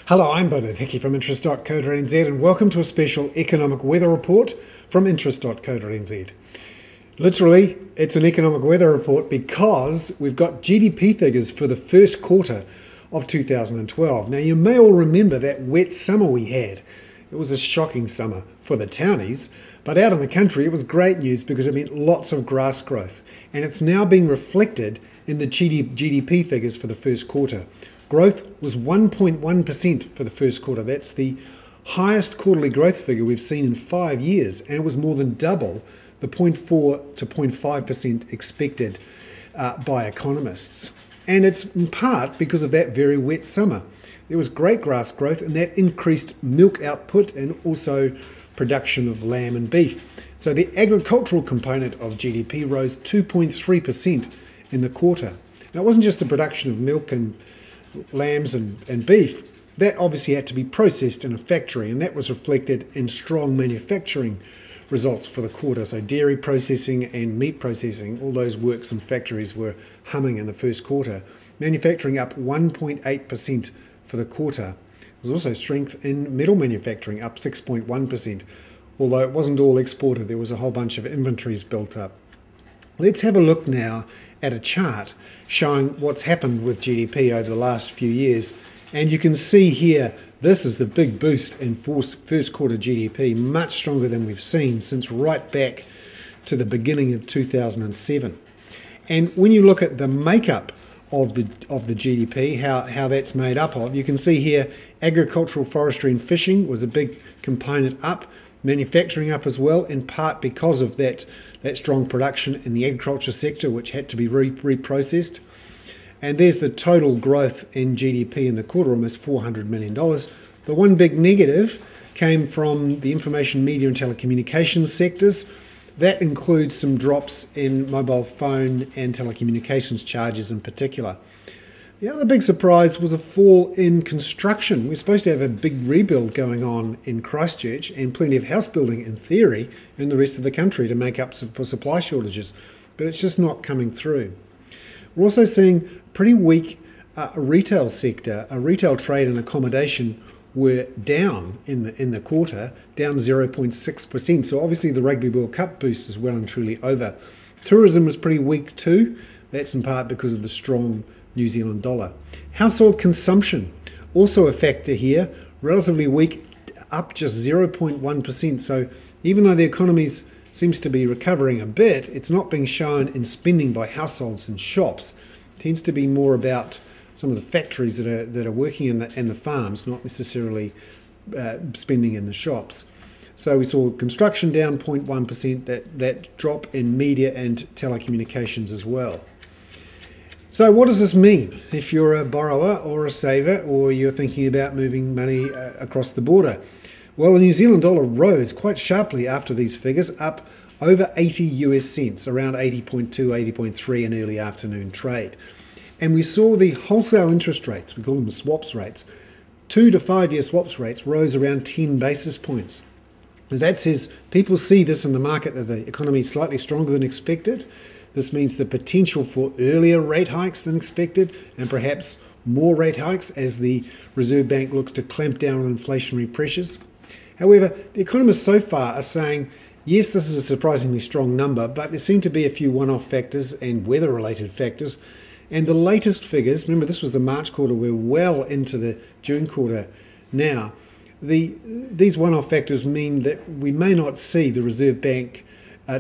Hello, I'm Bernard Hickey from interest.co.nz and welcome to a special economic weather report from interest.co.nz. Literally, it's an economic weather report because we've got GDP figures for the first quarter of 2012. Now, you may all remember that wet summer we had. It was a shocking summer for the townies, but out in the country it was great news because it meant lots of grass growth, and it's now being reflected in the GDP figures for the first quarter. Growth was 1.1% for the first quarter. That's the highest quarterly growth figure we've seen in 5 years, and it was more than double the 0.4 to 0.5% expected by economists. And it's in part because of that very wet summer. There was great grass growth, and that increased milk output and also production of lamb and beef. So the agricultural component of GDP rose 2.3% in the quarter. Now, it wasn't just the production of milk and lambs and beef. That obviously had to be processed in a factory, and that was reflected in strong manufacturing results for the quarter. So dairy processing and meat processing, all those works and factories were humming in the first quarter. Manufacturing up 1.8% for the quarter. There was also strength in metal manufacturing, up 6.1%, although it wasn't all exported. There was a whole bunch of inventories built up. Let's have a look now at a chart showing what's happened with GDP over the last few years. And you can see here, this is the big boost in first quarter GDP, much stronger than we've seen since right back to the beginning of 2007. And when you look at the makeup of the GDP, how that's made up of, you can see here agricultural, forestry and fishing was a big component up. Manufacturing up as well, in part because of that strong production in the agriculture sector, which had to be reprocessed. And there's the total growth in GDP in the quarter, almost $400 million. The one big negative came from the information, media and telecommunications sectors. That includes some drops in mobile phone and telecommunications charges in particular. The other big surprise was a fall in construction. We're supposed to have a big rebuild going on in Christchurch and plenty of house building in theory in the rest of the country to make up for supply shortages, but it's just not coming through. We're also seeing pretty weak retail sector. Retail trade and accommodation were down in the quarter, down 0.6%. So obviously the Rugby World Cup boost is well and truly over. Tourism was pretty weak too. That's in part because of the strong New Zealand dollar. Household consumption, also a factor here, relatively weak, up just 0.1%. So even though the economy seems to be recovering a bit, it's not being shown in spending by households and shops. It tends to be more about some of the factories that are working in the farms, not necessarily spending in the shops. So we saw construction down 0.1%, that drop in media and telecommunications as well. So what does this mean if you're a borrower or a saver or you're thinking about moving money across the border? Well, the New Zealand dollar rose quite sharply after these figures, up over 80 US cents, around 80.2, 80.3 in early afternoon trade. And we saw the wholesale interest rates, we call them swaps rates, 2 to 5 year swaps rates rose around 10 basis points. And that says people see this in the market that the economy is slightly stronger than expected. This means the potential for earlier rate hikes than expected and perhaps more rate hikes as the Reserve Bank looks to clamp down on inflationary pressures. However, the economists so far are saying, yes, this is a surprisingly strong number, but there seem to be a few one-off factors and weather-related factors. And the latest figures, remember this was the March quarter, we're well into the June quarter now. These one-off factors mean that we may not see the Reserve Bank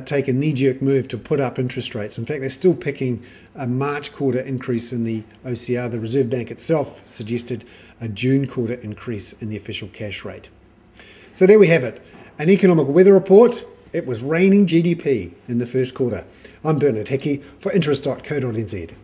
take a knee-jerk move to put up interest rates. In fact, they're still picking a March quarter increase in the OCR. The Reserve Bank itself suggested a June quarter increase in the official cash rate. So there we have it, an economic weather report. It was raining GDP in the first quarter. I'm Bernard Hickey for interest.co.nz.